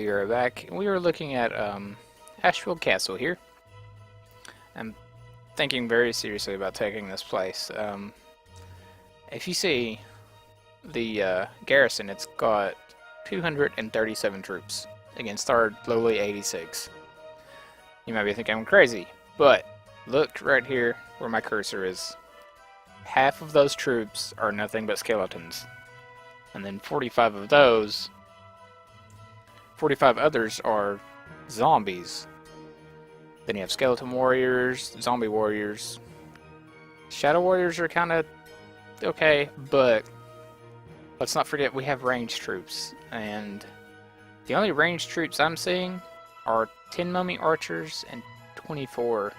We are back. We are looking at Ashfield Castle here. I'm thinking very seriously about taking this place. If you see the garrison, it's got 237 troops against our lowly 86. You might be thinking I'm crazy, but look right here where my cursor is. Half of those troops are nothing but skeletons. And then 45 of those, 45 others are zombies. Then you have skeleton warriors, zombie warriors. Shadow warriors are kind of okay, but let's not forget we have ranged troops. And the only ranged troops I'm seeing are 10 mummy archers and 24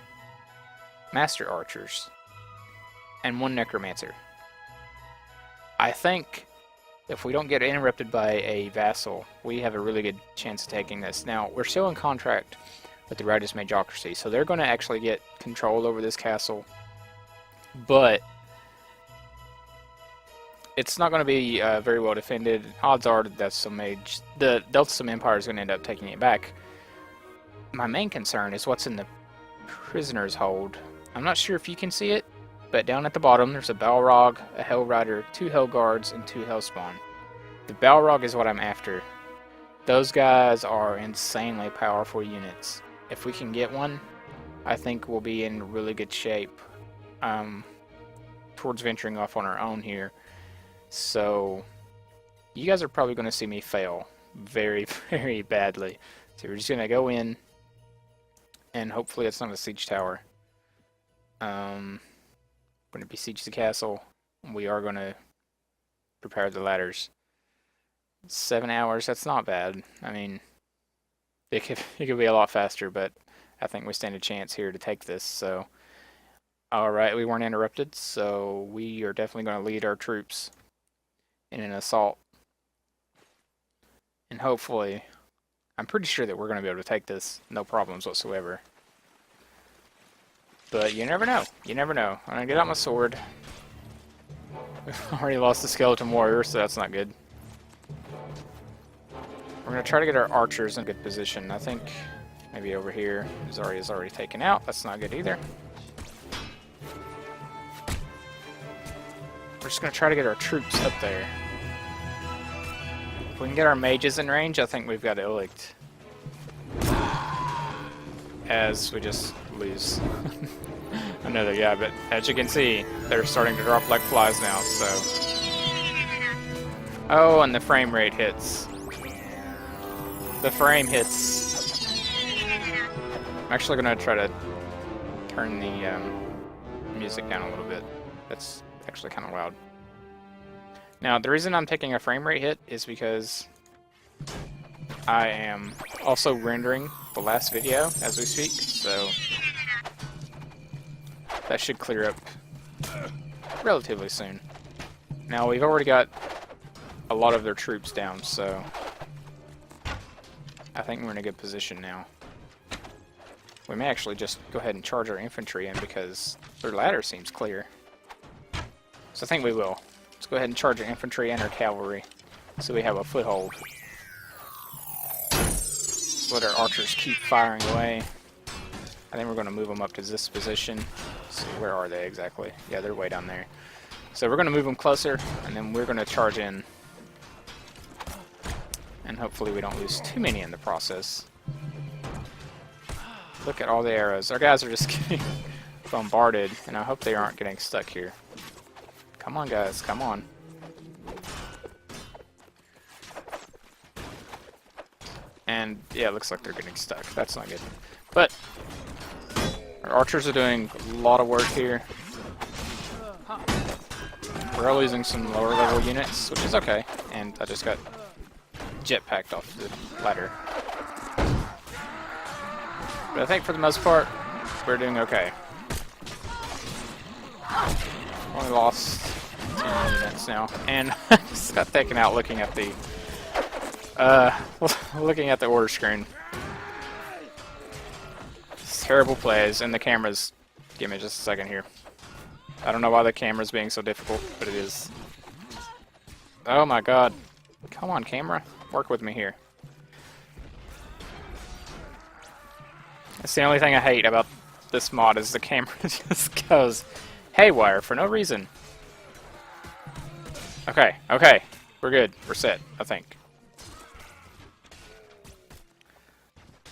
master archers. And 1 necromancer. I think if we don't get interrupted by a vassal, we have a really good chance of taking this. Now, we're still in contract with the Righteous Magocracy, so they're going to actually get control over this castle. But it's not going to be very well defended. Odds are that the Delthasum Empire is going to end up taking it back. My main concern is what's in the prisoner's hold. I'm not sure if you can see it, but down at the bottom there's a Balrog, a Hell Rider, 2 Hell Guards, and 2 Hellspawn. The Balrog is what I'm after. Those guys are insanely powerful units. If we can get one, I think we'll be in really good shape towards venturing off on our own here. So you guys are probably going to see me fail very, very badly. So we're just going to go in, and hopefully it's not a siege tower. We're going to besiege the castle. We are going to prepare the ladders. 7 hours, that's not bad. I mean, it could be a lot faster, but I think we stand a chance here to take this. So, alright, we weren't interrupted, so we are definitely going to lead our troops in an assault. And hopefully, I'm pretty sure that we're going to be able to take this, no problems whatsoever. But you never know. You never know. I'm going to get out my sword. We've already lost the skeleton warrior, so that's not good. We're going to try to get our archers in good position. I think maybe over here. Zarya is already taken out. That's not good either. We're just going to try to get our troops up there. If we can get our mages in range, I think we've got it licked. As we just lose another guy, but as you can see, they're starting to drop like flies now, so... Oh, and the frame rate hits. The frame hits. I'm actually going to try to turn the music down a little bit. That's actually kind of loud. Now, the reason I'm taking a frame rate hit is because I am also rendering the last video as we speak, so that should clear up relatively soon. Now, we've already got a lot of their troops down, so I think we're in a good position now. We may actually just go ahead and charge our infantry in because their ladder seems clear. So I think we will. Let's go ahead and charge our infantry and our cavalry so we have a foothold. Let our archers keep firing away. I think we're going to move them up to this position. So where are they exactly? Yeah, they're way down there. So we're going to move them closer, and then we're going to charge in. And hopefully we don't lose too many in the process. Look at all the arrows. Our guys are just getting bombarded, and I hope they aren't getting stuck here. Come on, guys. Come on. And yeah, it looks like they're getting stuck. That's not good. But our archers are doing a lot of work here. We're losing some lower level units, which is okay. And I just got jetpacked off the ladder. But I think for the most part, we're doing okay. Only lost 10 units now. And I just got taken out looking at the order screen. It's terrible plays, and the cameras. Give me just a second here. I don't know why the camera's being so difficult, but it is. Oh my god. Come on, camera. Work with me here. That's the only thing I hate about this mod is the camera just goes haywire for no reason. Okay, okay. We're good. We're set, I think.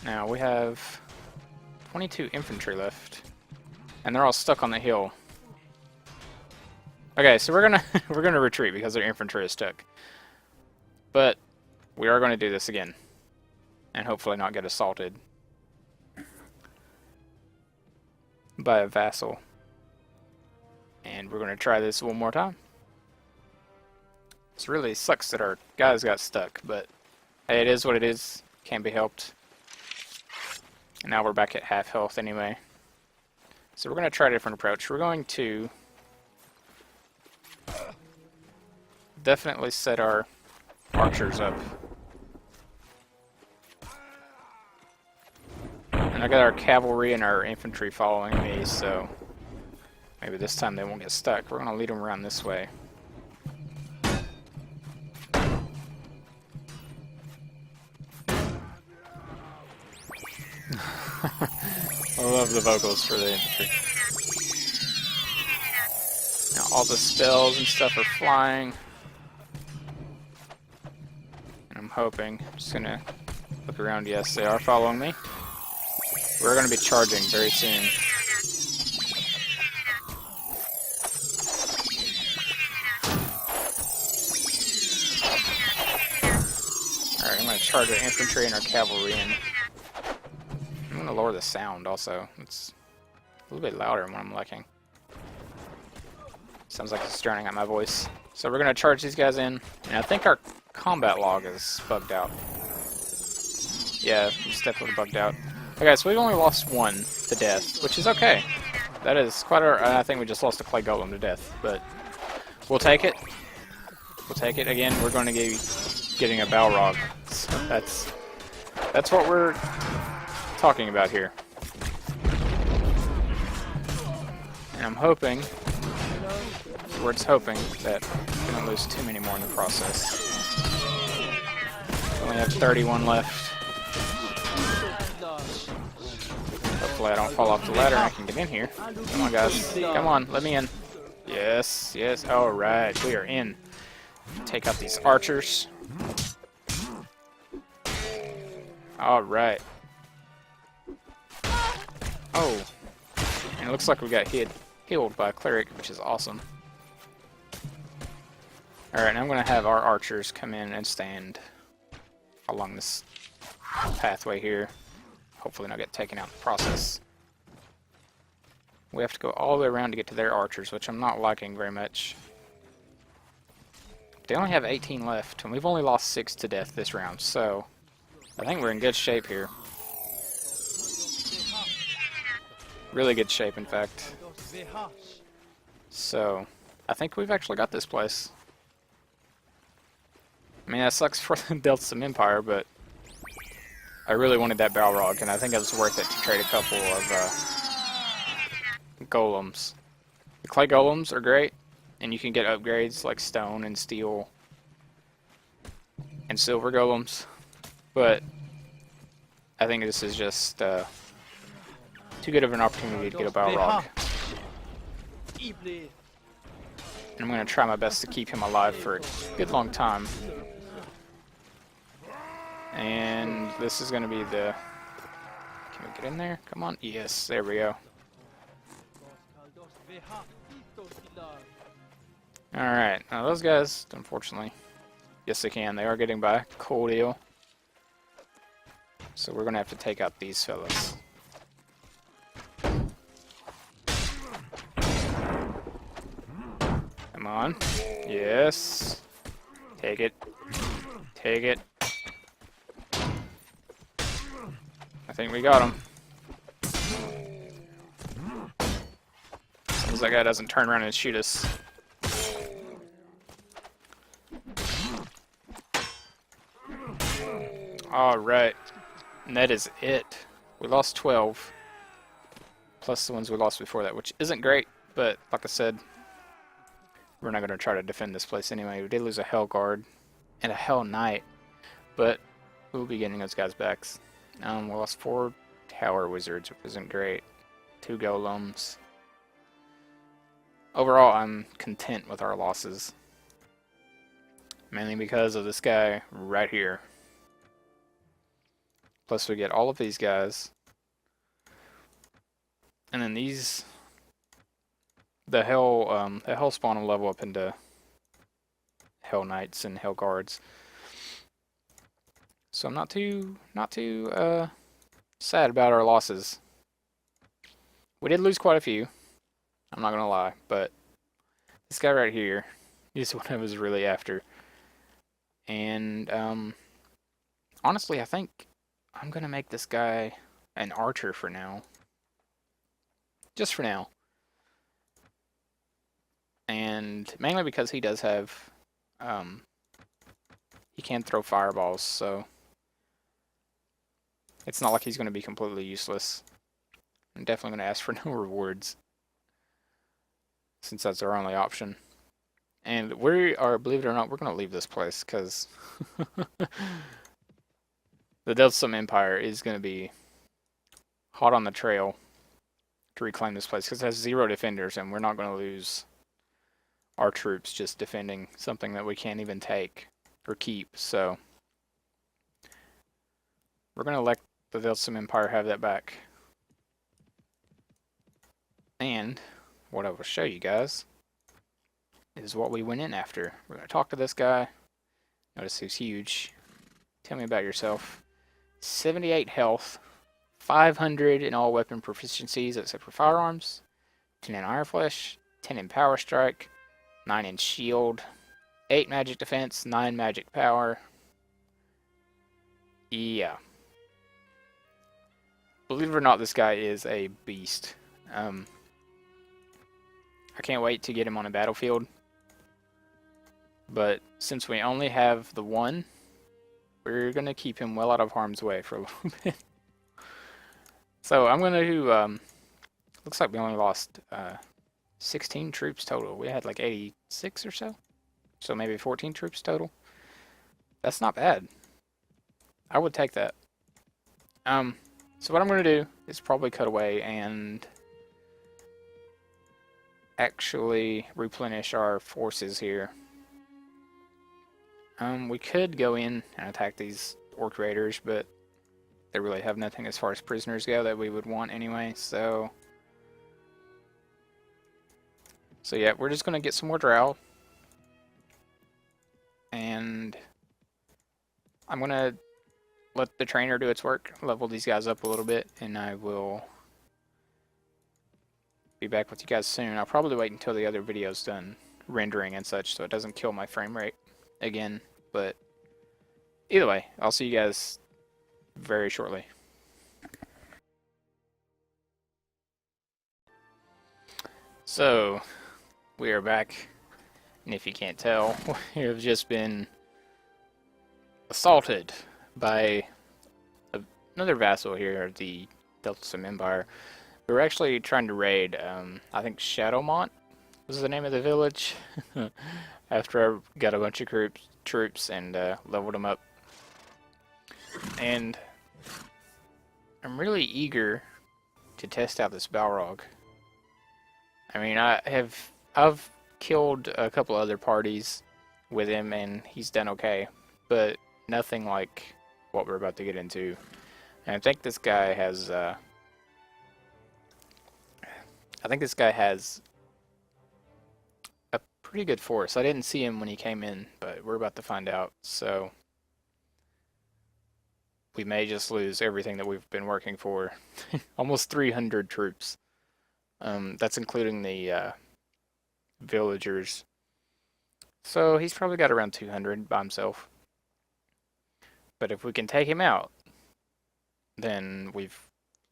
Now we have 22 infantry left. And they're all stuck on the hill. Okay, so we're gonna we're gonna retreat because their infantry is stuck. But we are gonna do this again. And hopefully not get assaulted by a vassal. And we're gonna try this one more time. It really sucks that our guys got stuck, but hey, it is what it is. Can't be helped. And now we're back at half health anyway. So we're going to try a different approach. We're going to definitely set our archers up. And I got our cavalry and our infantry following me, so maybe this time they won't get stuck. We're going to lead them around this way. I love the vocals for the infantry. Now all the spells and stuff are flying. And I'm hoping, I'm just gonna look around, yes, they are following me. We're gonna be charging very soon. Alright, I'm gonna charge our infantry and our cavalry in. I'm gonna lower the sound also. It's a little bit louder than what I'm liking. Sounds like it's drowning out my voice. So we're gonna charge these guys in, and I think our combat log is bugged out. Yeah, it's definitely bugged out. Okay, so we've only lost one to death, which is okay. That is quite a... I think we just lost a clay golem to death, but we'll take it. We'll take it. Again, we're going to be getting a Balrog. So that's what we're talking about here. And I'm hoping, towards hoping, that we don't lose too many more in the process. We only have 31 left. Hopefully I don't fall off the ladder and I can get in here. Come on, guys. Come on, let me in. Yes, yes. Alright, we are in. Take out these archers. Alright. Oh. And it looks like we got healed by a cleric, which is awesome. Alright, now I'm going to have our archers come in and stand along this pathway here. Hopefully not get taken out in the process. We have to go all the way around to get to their archers, which I'm not liking very much. They only have 18 left, and we've only lost 6 to death this round, so I think we're in good shape here. Really good shape, in fact. So, I think we've actually got this place. I mean, that sucks for the Delthasum Empire, but I really wanted that Balrog, and I think it was worth it to trade a couple of golems. The clay golems are great, and you can get upgrades like stone and steel and silver golems, but I think this is just too good of an opportunity to get a Balrog. And I'm going to try my best to keep him alive for a good long time. And this is going to be the... Can we get in there? Come on. Yes, there we go. Alright, now those guys, unfortunately, yes they can. They are getting by. Cool deal. So we're going to have to take out these fellas. Come on. Yes. Take it. Take it. I think we got him. As long as that guy doesn't turn around and shoot us. Alright. And that is it. We lost 12. Plus the ones we lost before that, which isn't great, but like I said, we're not going to try to defend this place anyway. We did lose a Hell Guard and a Hell Knight, but we'll be getting those guys back. We lost 4 Power Wizards, which isn't great. 2 Golems. Overall, I'm content with our losses. Mainly because of this guy right here. Plus we get all of these guys. And then these... The Hell spawn will level up into Hell Knights and Hell Guards. So I'm not too sad about our losses. We did lose quite a few, I'm not gonna lie, but this guy right here is what I was really after. And honestly, I think I'm gonna make this guy an archer for now. Just for now. And mainly because he does have he can throw fireballs, so it's not like he's gonna be completely useless. I'm definitely gonna ask for no rewards, since that's our only option. And we are, believe it or not, we're going to leave this place, because the Delthasum Empire is going to be hot on the trail to reclaim this place, because it has 0 defenders, and we're not going to lose our troops just defending something that we can't even take or keep. So we're going to let the Delthasum Empire have that back. And what I will show you guys is what we went in after. We're going to talk to this guy. Notice he's huge. Tell me about yourself. 78 health, 500 in all weapon proficiencies except for firearms, 10 in Iron Flesh, 10 in Power Strike, 9 in Shield, 8 magic defense, 9 magic power. Yeah. Believe it or not, this guy is a beast. I can't wait to get him on a battlefield. But since we only have the one, we're going to keep him well out of harm's way for a little bit. So I'm going to, looks like we only lost 16 troops total. We had like 86 or so. So maybe 14 troops total. That's not bad. I would take that. So what I'm going to do is probably cut away and actually replenish our forces here. We could go in and attack these Orc Raiders, but they really have nothing as far as prisoners go that we would want anyway, so yeah, we're just going to get some more drow. And I'm going to let the trainer do its work, level these guys up a little bit, and I will be back with you guys soon. I'll probably wait until the other video's done rendering and such, so it doesn't kill my frame rate again. But either way, I'll see you guys very shortly. So, we are back, and if you can't tell, we have just been assaulted by another vassal here of the Delthasum Empire. We were actually trying to raid, I think Shadowmont was the name of the village, after I got a bunch of troops and leveled them up. And I'm really eager to test out this Balrog. I mean, I've killed a couple other parties with him, and he's done okay, but nothing like what we're about to get into. And I think this guy has a pretty good force. I didn't see him when he came in, but we're about to find out. So we may just lose everything that we've been working for. Almost 300 troops. That's including the villagers. So he's probably got around 200 by himself. But if we can take him out, then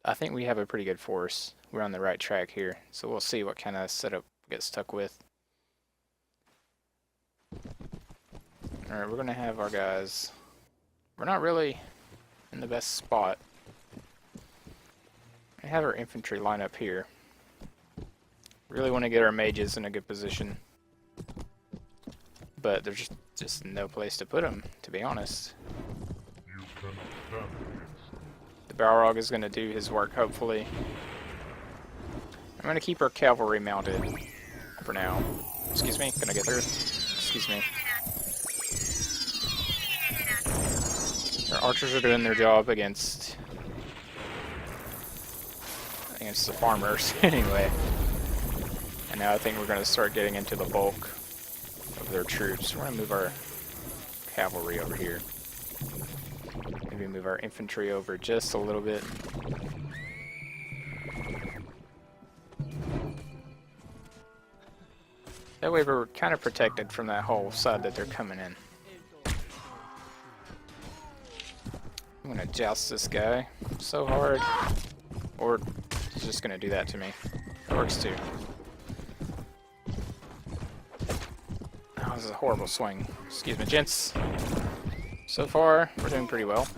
I think we have a pretty good force. We're on the right track here. So we'll see what kind of setup we get stuck with. Alright, we're going to have our guys. We're not really in the best spot. We have our infantry line up here. Really want to get our mages in a good position. But there's just no place to put them, to be honest. The Balrog is going to do his work, hopefully. I'm going to keep our cavalry mounted for now. Excuse me, can I get through? Excuse me. Our archers are doing their job against the farmers, anyway. And now I think we're going to start getting into the bulk of their troops. We're going to move our cavalry over here. Maybe move our infantry over just a little bit. That way we're kind of protected from that whole side that they're coming in. I'm going to joust this guy so hard. Or he's just going to do that to me. That works too. Oh, this is a horrible swing. Excuse me, gents. So far, we're doing pretty well.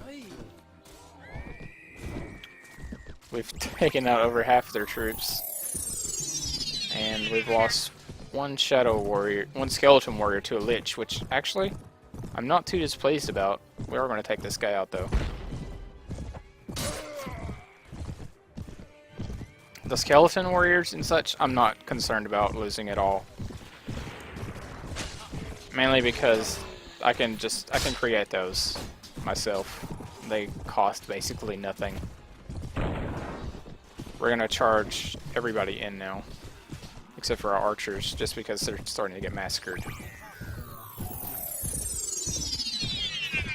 We've taken out over half of their troops. And we've lost one skeleton warrior to a lich, which actually I'm not too displeased about. We are going to take this guy out though. The skeleton warriors and such, I'm not concerned about losing at all. Mainly because I can create those myself. They cost basically nothing. We're gonna charge everybody in now, except for our archers, just because they're starting to get massacred.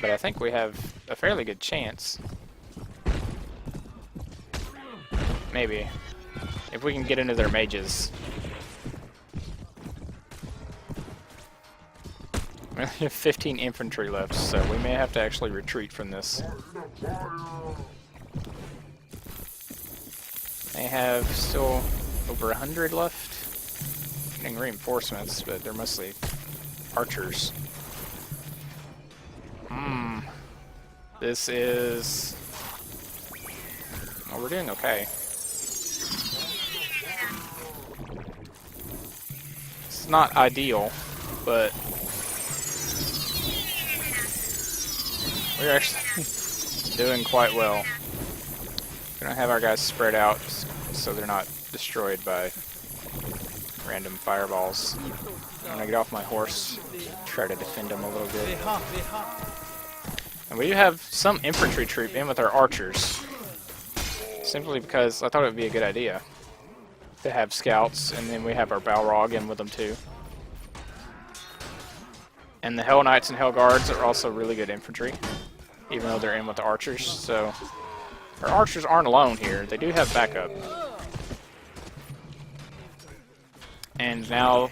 But I think we have a fairly good chance. Maybe. If we can get into their mages. We only have 15 infantry left, so we may have to actually retreat from this. They have still over 100 left. Getting reinforcements, but they're mostly archers. This is... well, we're doing okay. It's not ideal, but we're actually doing quite well. We're gonna have our guys spread out so they're not destroyed by random fireballs. I'm gonna get off my horse, try to defend them a little bit. And we do have some infantry troop in with our archers, simply because I thought it would be a good idea to have scouts, and then we have our Balrog in with them too. And the Hell Knights and Hell Guards are also really good infantry, even though they're in with the archers, so our archers aren't alone here. They do have backup. And now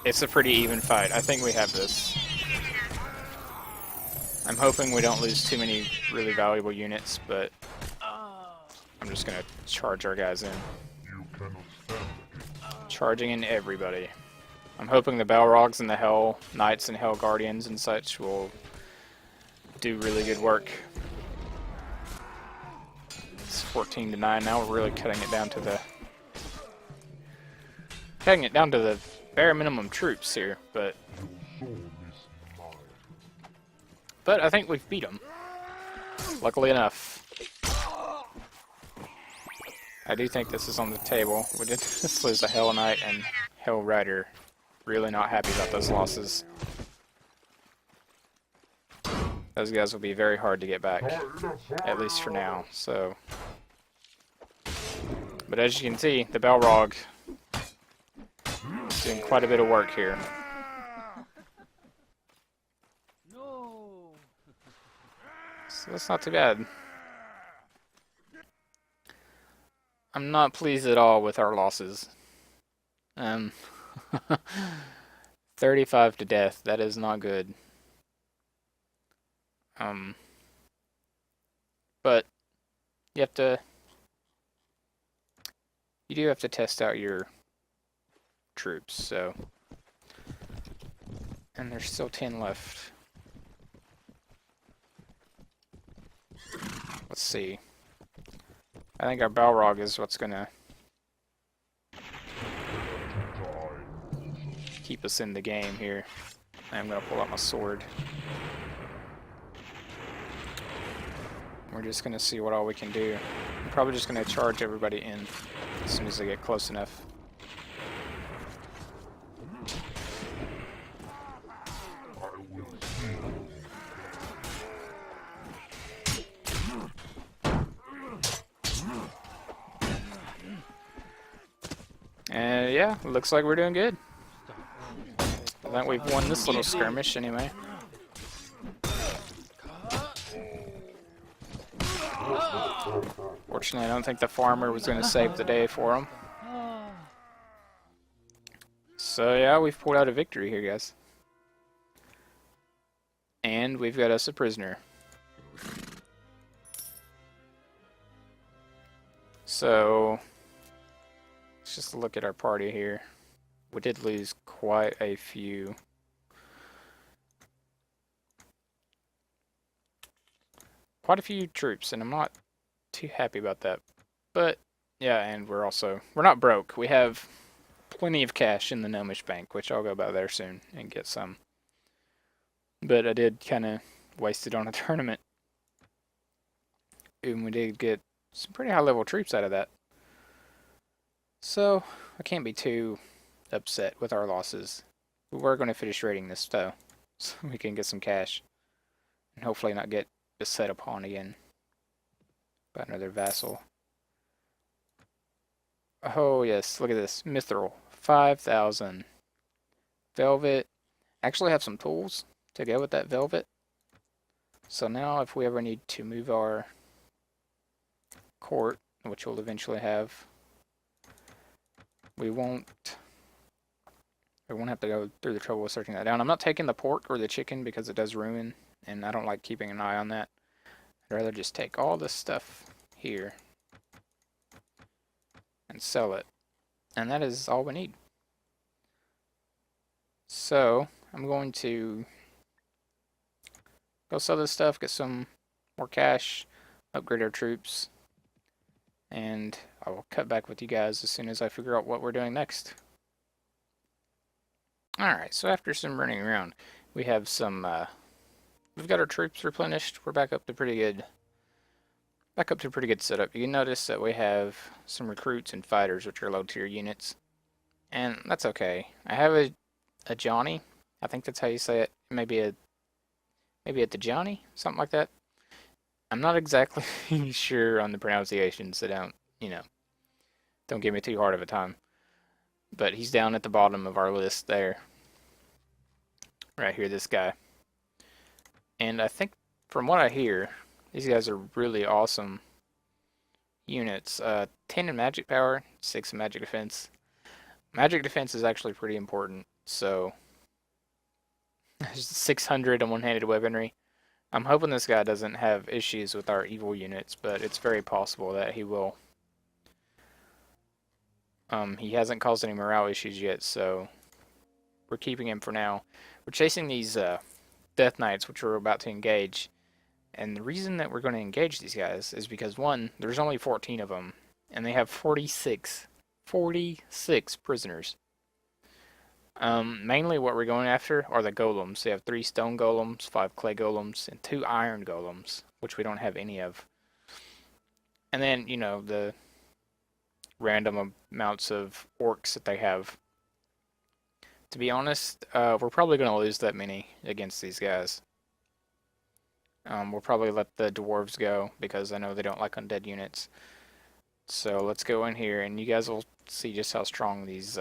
it's a pretty even fight. I think we have this. I'm hoping we don't lose too many really valuable units, but I'm just gonna charge our guys in. Charging in everybody. I'm hoping the Balrogs and the Hell Knights and Hell Guardians and such will do really good work. It's 14-9 now. We're really cutting it down to the bare minimum troops here, but I think we've beat them. Luckily enough. I do think this is on the table. We did just lose a Hell Knight and Hell Rider. Really not happy about those losses. Those guys will be very hard to get back, at least for now, so. But as you can see, the Balrog is doing quite a bit of work here. So that's not too bad. I'm not pleased at all with our losses. 35 to death, that is not good. But you do have to test out your troops, so. And there's still 10 left. Let's see. I think our Balrog is what's gonna keep us in the game here. I'm gonna pull out my sword. We're just going to see what all we can do. I'm probably just going to charge everybody in as soon as they get close enough. And yeah, looks like we're doing good. I think we've won this little skirmish anyway. Fortunately, I don't think the farmer was going to save the day for him. So yeah, we've pulled out a victory here, guys. And we've got us a prisoner. So, let's just look at our party here. We did lose quite a few. Quite a few troops, and I'm not too happy about that. But, yeah, and we're not broke. We have plenty of cash in the Gnomish Bank, which I'll go by there soon and get some. But I did kind of waste it on a tournament. And we did get some pretty high level troops out of that. So, I can't be too upset with our losses. We were going to finish raiding this though, so we can get some cash. And hopefully not get beset upon again by another vassal. Oh yes, look at this. Mithril, 5,000. Velvet. Actually have some tools to go with that velvet. So now if we ever need to move our court, which we'll eventually have, we won't have to go through the trouble of searching that down. I'm not taking the pork or the chicken because it does ruin, and I don't like keeping an eye on that. I'd rather just take all this stuff here and sell it. And that is all we need. So, I'm going to go sell this stuff, get some more cash, upgrade our troops, and I will cut back with you guys as soon as I figure out what we're doing next. Alright, so after some running around, we have some, we've got our troops replenished. We're back up to pretty good setup. You can notice that we have some recruits and fighters, which are low tier units, and that's okay. I have a Johnny, I think that's how you say it. Maybe a Dejani, something like that. I'm not exactly sure on the pronunciations, so don't give me too hard of a time. But he's down at the bottom of our list there. Right here, this guy. And I think, from what I hear, these guys are really awesome units. 10 in magic power, 6 in magic defense. Magic defense is actually pretty important, so 600 on one-handed weaponry. I'm hoping this guy doesn't have issues with our evil units, but it's very possible that he will. He hasn't caused any morale issues yet, so we're keeping him for now. We're chasing these Death Knights, which we're about to engage. And the reason that we're going to engage these guys is because, one, there's only 14 of them, and they have 46 prisoners. Mainly what we're going after are the golems. They have 3 stone golems, 5 clay golems, and 2 iron golems, which we don't have any of. And then, the random amounts of orcs that they have. To be honest, we're probably going to lose that many against these guys. We'll probably let the dwarves go because I know they don't like undead units. So let's go in here, and you guys will see just how strong these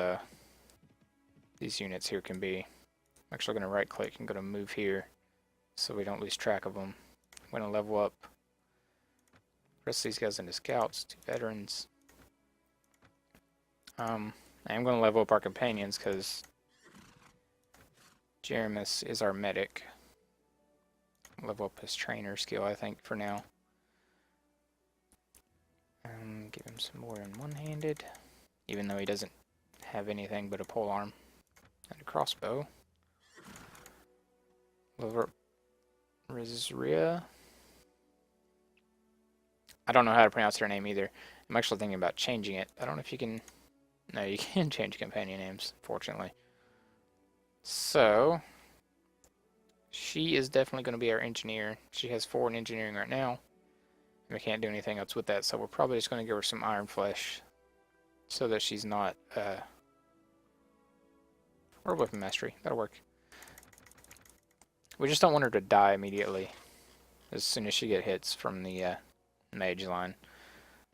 units here can be. I'm actually going to right click and go to move here so we don't lose track of them. I'm going to level up. Press these guys into scouts, 2 veterans. I am going to level up our companions because Jeremus is our medic. Level up his trainer skill, I think, for now. Give him some more in one-handed, even though he doesn't have anything but a polearm and a crossbow. Level up Rizria. I don't know how to pronounce her name either. I'm actually thinking about changing it. I don't know if you can... No, you can change companion names, fortunately. So, she is definitely going to be our engineer. She has 4 in engineering right now. We can't do anything else with that, so we're probably just going to give her some iron flesh so that she's not, or weapon mastery. That'll work. We just don't want her to die immediately as soon as she gets hits from the mage line.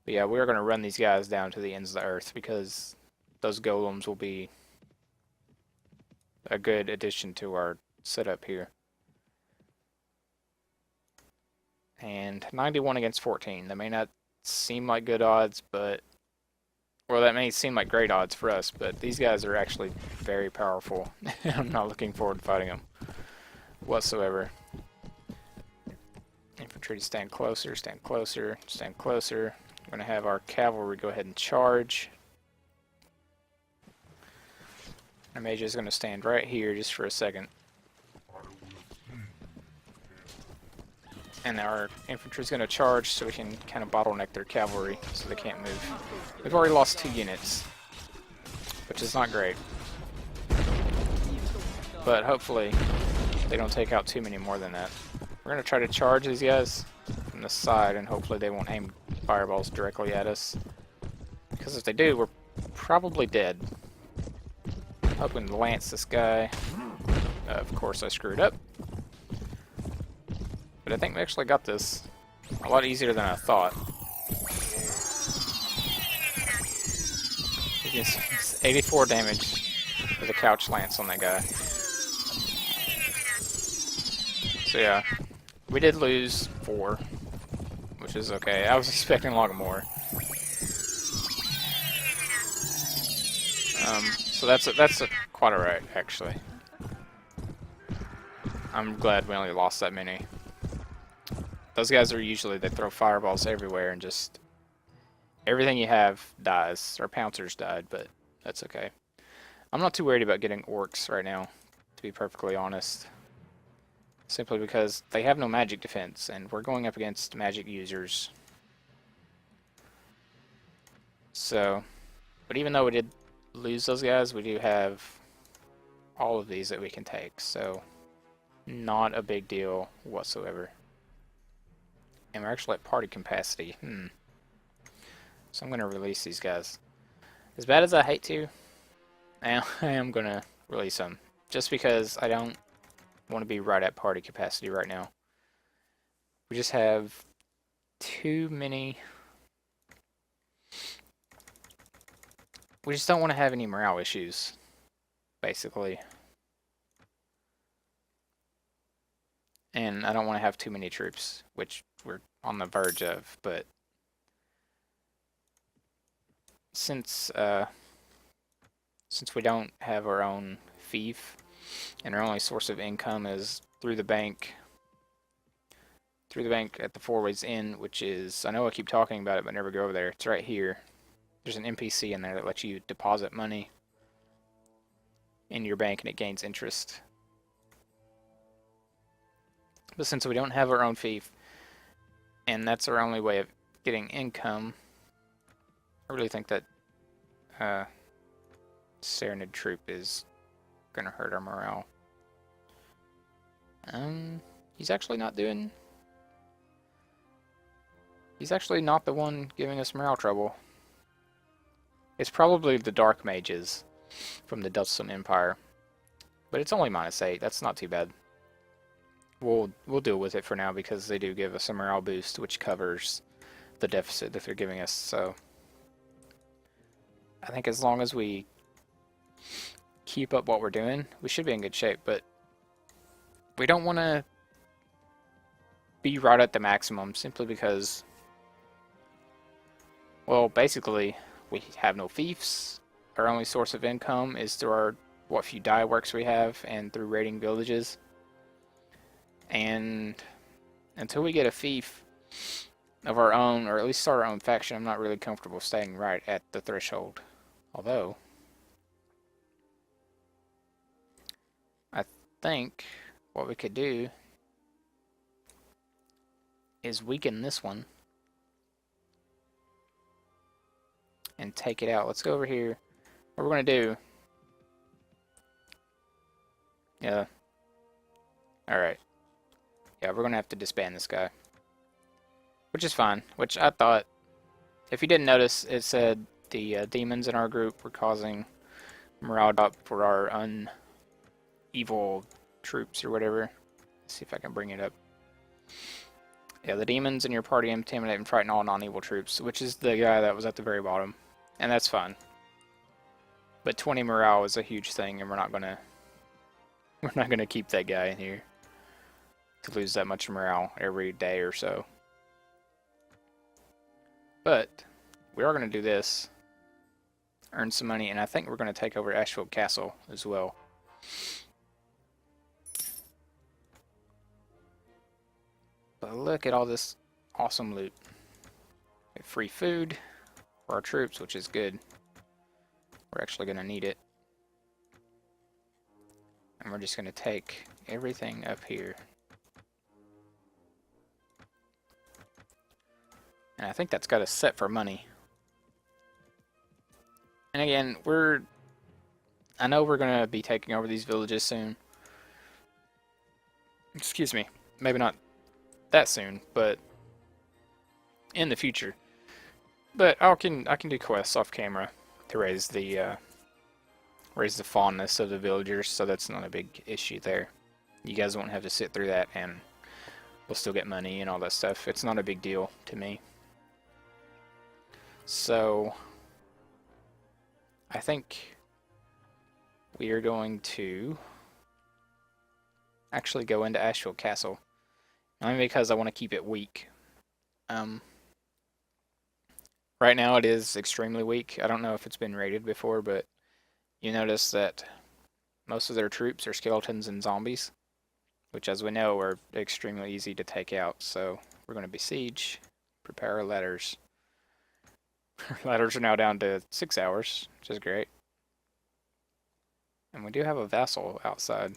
But yeah, we're going to run these guys down to the ends of the earth because those golems will be a good addition to our setup here. And 91 against 14. That may not seem like good odds, but... Well, that may seem like great odds for us, but these guys are actually very powerful. I'm not looking forward to fighting them whatsoever. Infantry, stand closer, stand closer, stand closer. I'm going to have our cavalry go ahead and charge. Our mage is going to stand right here just for a second. And our infantry is going to charge so we can kind of bottleneck their cavalry so they can't move. We've already lost 2 units, which is not great. But hopefully they don't take out too many more than that. We're going to try to charge these guys from the side, and hopefully they won't aim fireballs directly at us. Because if they do, we're probably dead. Hoping to lance this guy. Of course I screwed up. But I think we actually got this a lot easier than I thought. It's 84 damage with a couch lance on that guy. So yeah, we did lose 4, which is okay. I was expecting a lot more. So that's quite alright, actually. I'm glad we only lost that many. Those guys are usually, they throw fireballs everywhere and just everything you have dies. Our pouncers died, but that's okay. I'm not too worried about getting orcs right now, to be perfectly honest. Simply because they have no magic defense, and we're going up against magic users. So, but even though we did lose those guys, we do have all of these that we can take, so not a big deal whatsoever. And we're actually at party capacity. So I'm going to release these guys. As bad as I hate to, I am going to release them. Just because I don't want to be right at party capacity right now. We just have too many... We just don't want to have any morale issues, basically. And I don't want to have too many troops, which we're on the verge of, but since we don't have our own fief, and our only source of income is through the bank at the Four Ways Inn, which is, I know I keep talking about it, but never go over there. It's right here. There's an NPC in there that lets you deposit money in your bank, and it gains interest. But since we don't have our own fief, and that's our only way of getting income, I really think that Serenade Troop is going to hurt our morale. He's actually not doing... He's actually not the one giving us morale trouble. It's probably the Dark Mages from the Delthasum Empire. But it's only -8, that's not too bad. We'll deal with it for now because they do give us a morale boost, which covers the deficit that they're giving us. So I think as long as we keep up what we're doing, we should be in good shape. But we don't want to be right at the maximum simply because, well, basically we have no fiefs. Our only source of income is through our what few dye works we have and through raiding villages. And until we get a fief of our own, or at least start our own faction, I'm not really comfortable staying right at the threshold. Although, I think what we could do is weaken this one and take it out. Let's go over here. What we're going to do... Yeah. Alright. Yeah, we're going to have to disband this guy. which is fine. Which I thought, if you didn't notice, it said the demons in our group were causing morale drop for our evil troops or whatever. Let's see if I can bring it up. Yeah, the demons in your party intimidate and frighten all non-evil troops, which is the guy that was at the very bottom, and that's fine. But 20 morale is a huge thing, and we're not gonna keep that guy in here to lose that much morale every day or so. But we are gonna do this, earn some money, and I think we're gonna take over Ashfield Castle as well. But look at all this awesome loot. We have free food for our troops, which is good. We're actually going to need it. And we're just going to take everything up here. And I think that's got us set for money. And again, I know we're going to be taking over these villages soon. Excuse me. Maybe not that soon, but in the future. But I can do quests off camera to raise the fondness of the villagers, so that's not a big issue there. You guys won't have to sit through that, and we'll still get money and all that stuff. It's not a big deal to me. So I think we are going to actually go into Ashfield Castle. Only because I want to keep it weak. Right now it is extremely weak. I don't know if it's been raided before, but you notice that most of their troops are skeletons and zombies, which, as we know, are extremely easy to take out. So we're going to besiege, prepare our ladders. Our ladders are now down to 6 hours, which is great. And we do have a vassal outside.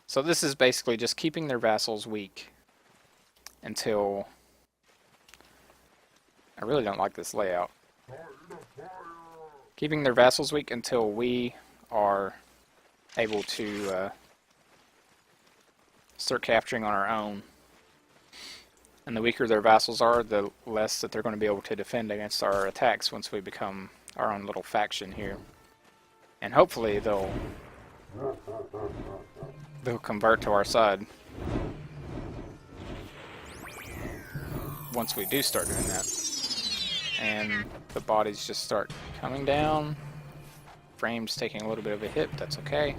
So this is basically just keeping their vassals weak until... I really don't like this layout. Keeping their vassals weak until we are able to start capturing on our own. And the weaker their vassals are, the less that they're going to be able to defend against our attacks once we become our own little faction here. And hopefully they'll convert to our side once we do start doing that. And the bodies just start coming down. Frame's taking a little bit of a hit, but that's okay.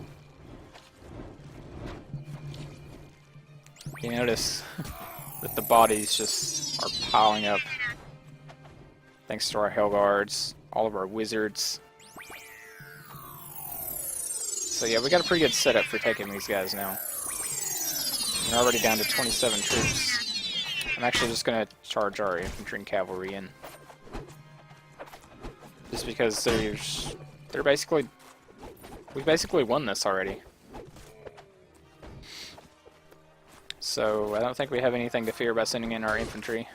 You notice that the bodies just are piling up thanks to our Hellguards, all of our wizards. So yeah, we got a pretty good setup for taking these guys now. We're already down to 27 troops. I'm actually just going to charge our infantry and cavalry in. Just because they're basically... We've basically won this already. So I don't think we have anything to fear by sending in our infantry.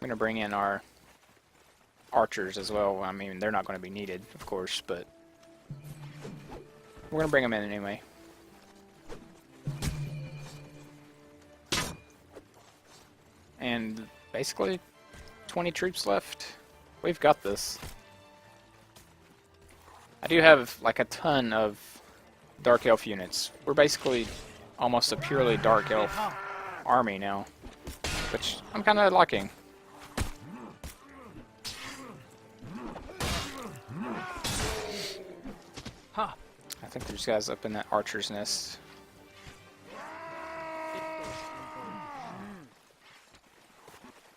I'm going to bring in our archers as well. I mean, they're not going to be needed, of course, but we're going to bring them in anyway. And basically 20 troops left. We've got this. I do have like a ton of Dark Elf units. We're basically almost a purely Dark Elf army now, which I'm kind of liking. I think there's guys up in that archer's nest.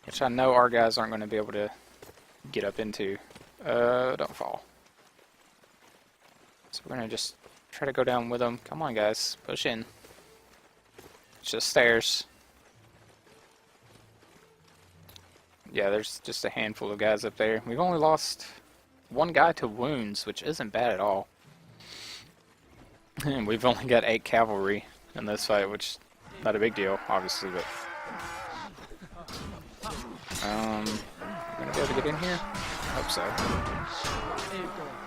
Which I know our guys aren't going to be able to get up into. Don't fall. So we're going to just try to go down with them. Come on, guys. Push in. It's just stairs. Yeah, there's just a handful of guys up there. We've only lost one guy to wounds, which isn't bad at all. And we've only got 8 cavalry in this fight, which is not a big deal, obviously, but... we're gonna be able to get in here. Hope so.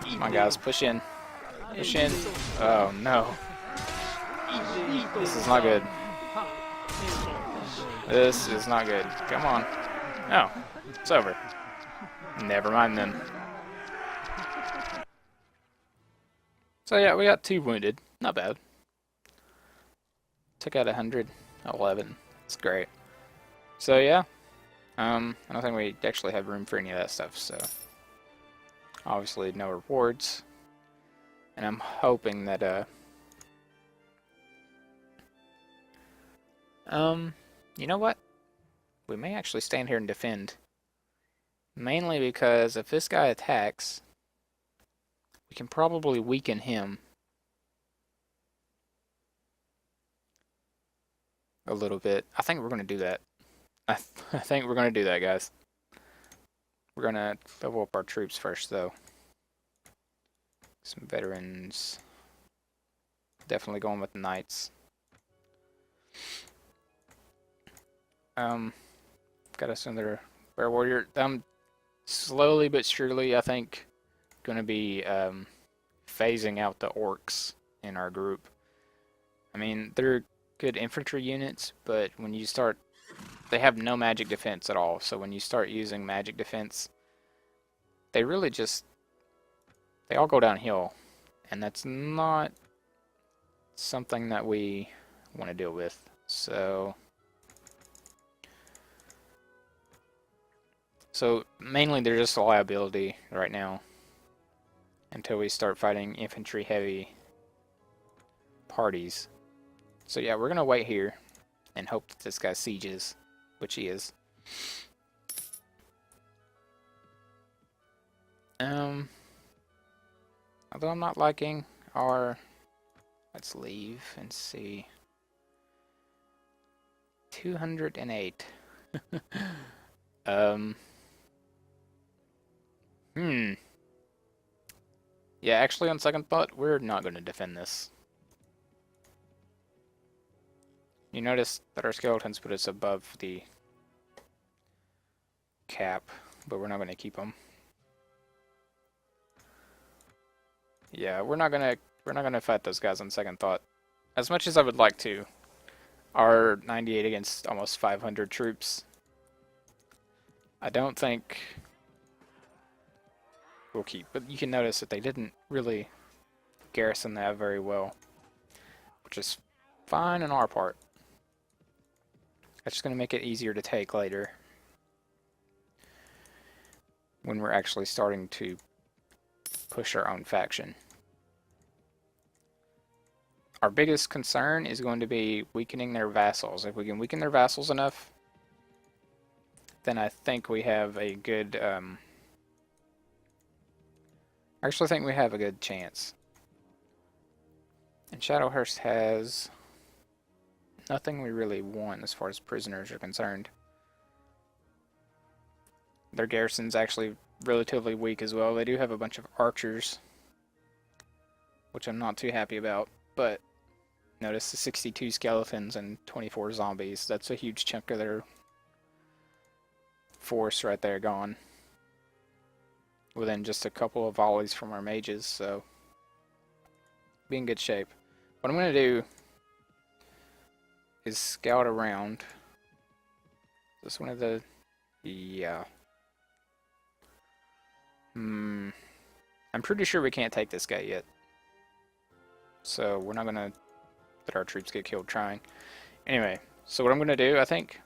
Come on, guys, push in. Push in. Oh, no. This is not good. This is not good. Come on. No. It's over. Never mind then. So yeah, we got 2 wounded. Not bad. Took out 111. It's great. So yeah. I don't think we actually have room for any of that stuff, so obviously no rewards. And I'm hoping that you know what? We may actually stand here and defend. Mainly because if this guy attacks, we can probably weaken him a little bit. I think we're going to do that. I think we're going to do that, guys. We're going to level up our troops first, though. Some veterans. Definitely going with the knights. Got us another bear warrior. Slowly but surely, I think, going to be phasing out the orcs in our group. I mean, they're good infantry units, but when you start, they have no magic defense at all. So when you start using magic defense, they really just, they all go downhill, and that's not something that we want to deal with. So mainly they're just a liability right now until we start fighting infantry heavy parties. So yeah, we're gonna wait here and hope that this guy sieges, which he is. Although I'm not liking our, let's leave and see. 208. Yeah, actually, on second thought, we're not going to defend this. You notice that our skeletons put us above the cap, but we're not going to keep them. Yeah, we're not gonna fight those guys on second thought. As much as I would like to, our 98 against almost 500 troops, I don't think we'll keep. But you can notice that they didn't really garrison that very well, which is fine on our part. That's just going to make it easier to take later when we're actually starting to push our own faction. Our biggest concern is going to be weakening their vassals. If we can weaken their vassals enough, then I think we have a good... I actually think we have a good chance. And Shadowhurst has nothing we really want as far as prisoners are concerned. Their garrison's actually relatively weak as well. They do have a bunch of archers, which I'm not too happy about, but notice the 62 skeletons and 24 zombies. That's a huge chunk of their force right there gone. Within just a couple of volleys from our mages, so be in good shape. What I'm going to do is scout around. Is this one of the... yeah. I'm pretty sure we can't take this guy yet. So we're not going to let our troops get killed trying. Anyway, so what I'm going to do, I think,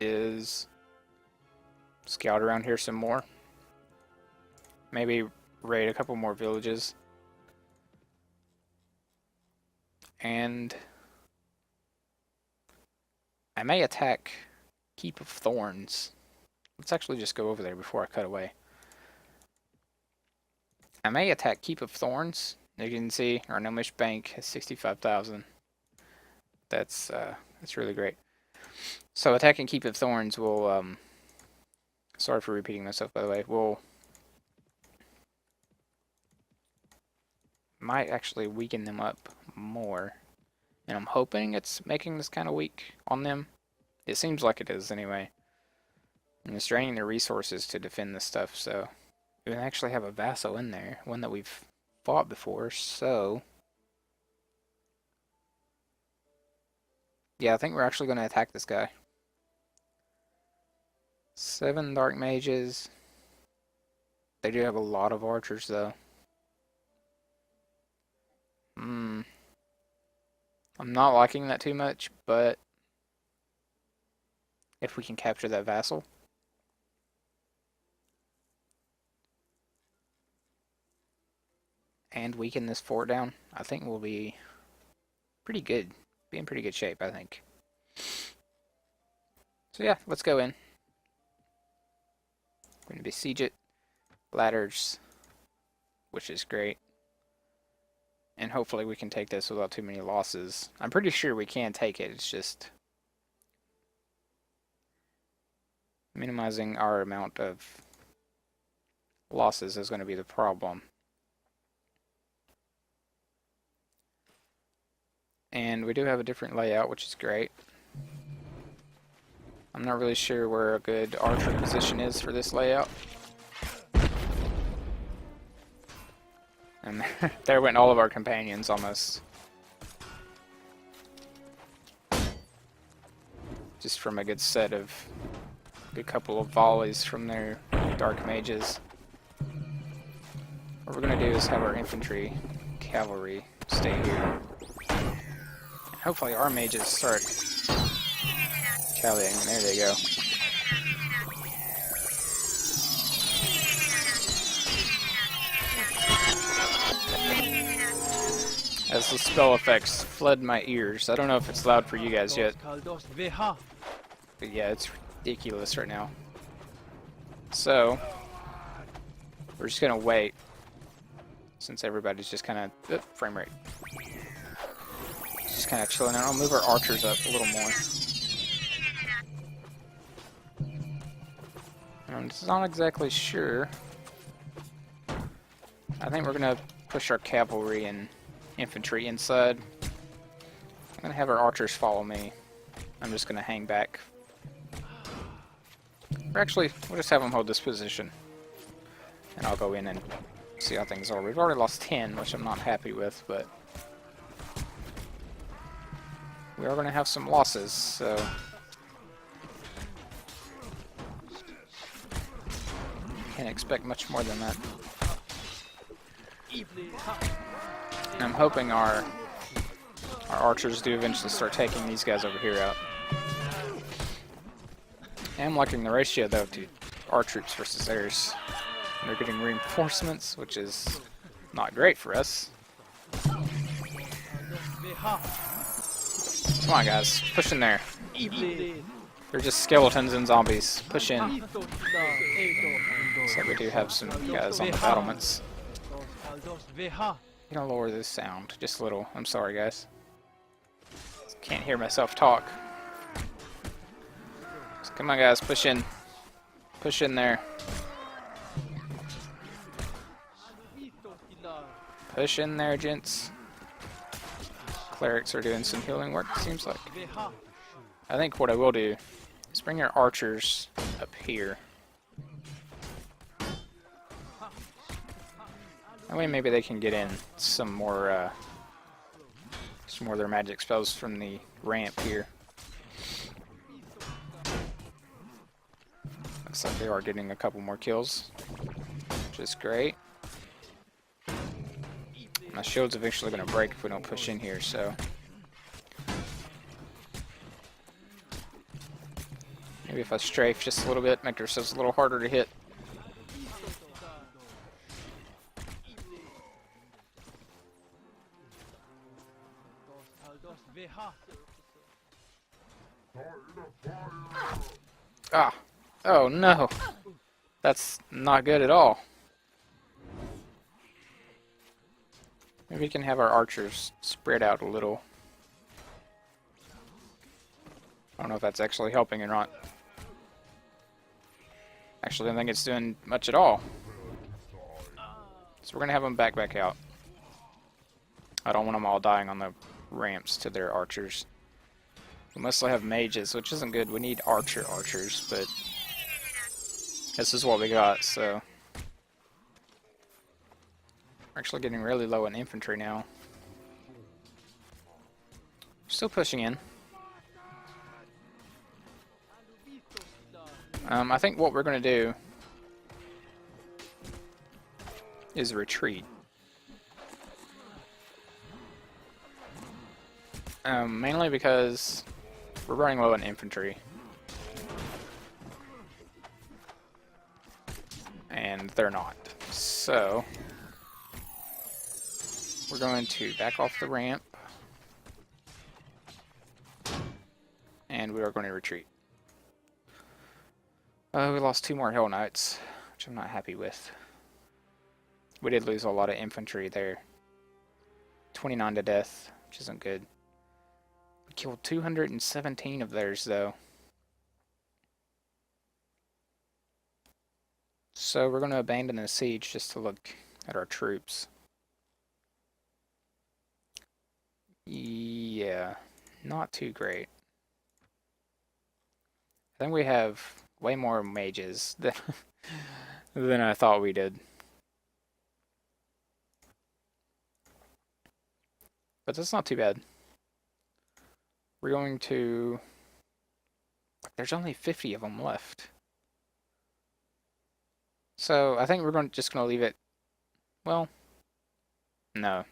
is scout around here some more. Maybe raid a couple more villages. And I may attack Keep of Thorns. Let's actually just go over there before I cut away. I may attack Keep of Thorns. You can see our Gnomish Bank has 65,000. That's really great. So attacking Keep of Thorns will sorry for repeating myself, by the way. Will might actually weaken them up more. And I'm hoping it's making this kind of weak on them. It seems like it is anyway. And it's draining their resources to defend this stuff, so we actually have a vassal in there, one that we've fought before, so yeah, I think we're actually going to attack this guy. 7 dark mages. They do have a lot of archers, though. I'm not liking that too much, but if we can capture that vassal. And weaken this fort down, I think we'll be pretty good. Be in pretty good shape, I think. So yeah, let's go in. We're going to besiege it. Ladders, which is great. And hopefully we can take this without too many losses. I'm pretty sure we can take it, it's just minimizing our amount of losses is going to be the problem. And we do have a different layout, which is great. I'm not really sure where a good archer position is for this layout. And there went all of our companions almost. Just from a good set of, a couple of volleys from their dark mages. What we're going to do is have our infantry, cavalry, stay here. And hopefully our mages start rallying. There they go. As the spell effects flood my ears. I don't know if it's loud for you guys yet. But yeah, it's ridiculous right now. So, we're just gonna wait. Since everybody's just kind of... frame rate. Just kind of chilling out. I'll move our archers up a little more. I'm just not exactly sure. I think we're gonna push our cavalry and infantry inside. I'm gonna have our archers follow me. I'm just gonna hang back. Or actually, we'll just have them hold this position. And I'll go in and see how things are. We've already lost 10, which I'm not happy with, but we are gonna have some losses, so can't expect much more than that. And I'm hoping our archers do eventually start taking these guys over here out. I am liking the ratio though to our troops versus theirs. And they're getting reinforcements, which is not great for us. Come on guys, push in there. They're just skeletons and zombies. Push in. So we do have some guys on the battlements. I'm gonna lower this sound just a little. I'm sorry, guys. Can't hear myself talk. So come on, guys, push in. Push in there. Push in there, gents. Clerics are doing some healing work, it seems like. I think what I will do is bring our archers up here. That way maybe they can get in some more of their magic spells from the ramp here. Looks like they are getting a couple more kills, which is great. My shield's eventually going to break if we don't push in here, so maybe if I strafe just a little bit, make ourselves a little harder to hit. Ah! Oh no! That's not good at all. Maybe we can have our archers spread out a little. I don't know if that's actually helping or not. Actually, I don't think it's doing much at all. So we're going to have them back out. I don't want them all dying on the ramps to their archers. We mostly have mages, which isn't good. We need archers, but This is what we got, so... We're actually getting really low in infantry now. Still pushing in. I think what we're going to do is retreat. Mainly because we're running low on infantry. And they're not. So, we're going to back off the ramp. And we are going to retreat. We lost 2 more Hell Knights, which I'm not happy with. We did lose a lot of infantry there. 29 to death, which isn't good. We killed 217 of theirs, though. So we're going to abandon the siege just to look at our troops. Yeah, not too great. I think we have way more mages than I thought we did. But that's not too bad. We're going to... There's only 50 of them left. So I think we're just going to leave it... Well, no.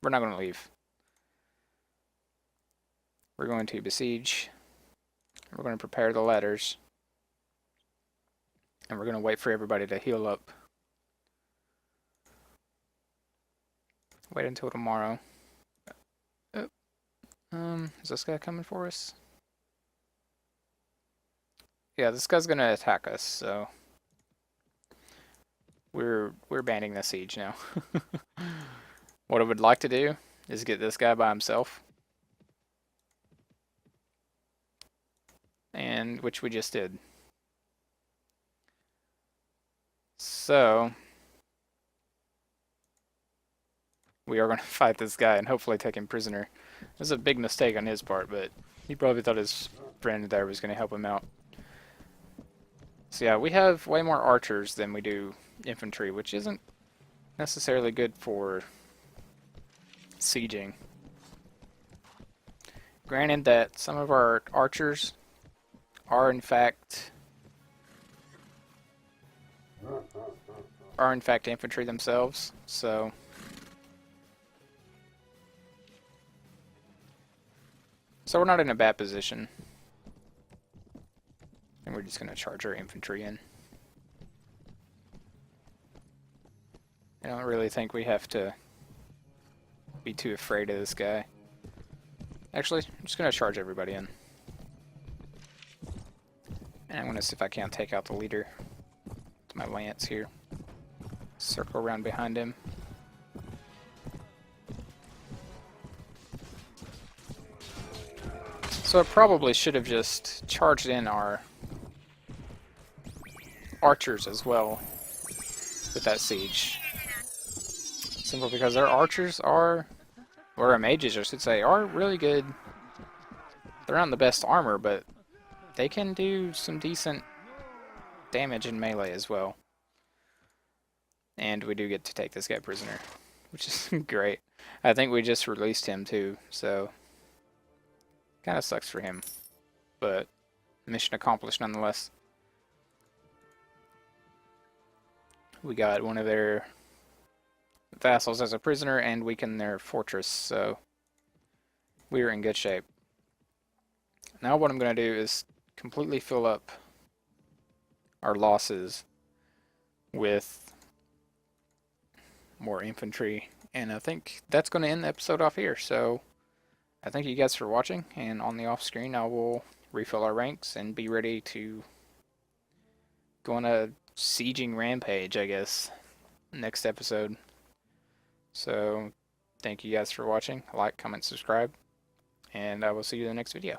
We're not going to leave. We're going to besiege. We're going to prepare the ladders. And we're going to wait for everybody to heal up. Wait until tomorrow. Is this guy coming for us? Yeah, this guy's going to attack us, so... We're abandoning the siege now. What I would like to do is get this guy by himself. And which we just did. So we are going to fight this guy and hopefully take him prisoner. It was a big mistake on his part, but he probably thought his friend there was going to help him out. So yeah, we have way more archers than we do infantry, which isn't necessarily good for sieging. Granted that some of our archers are in fact infantry themselves, so we're not in a bad position. And we're just going to charge our infantry in. I don't really think we have to be too afraid of this guy. Actually, I'm just going to charge everybody in. And I'm going to see if I can't take out the leader with my lance here. Circle around behind him. So I probably should have just charged in our archers as well with that siege. Simply because our archers are, or our mages I should say, are really good. They're not the best armor, but they can do some decent damage in melee as well. And we do get to take this guy prisoner, which is great. I think we just released him too, so kind of sucks for him, but mission accomplished nonetheless. We got one of their vassals as a prisoner and weakened their fortress, so we are in good shape. Now what I'm going to do is completely fill up our losses with more infantry, and I think that's going to end the episode off here. So I thank you guys for watching, and on the off screen I will refill our ranks and be ready to go on a sieging rampage, I guess, next episode. So thank you guys for watching. Like, comment, subscribe, and I will see you in the next video.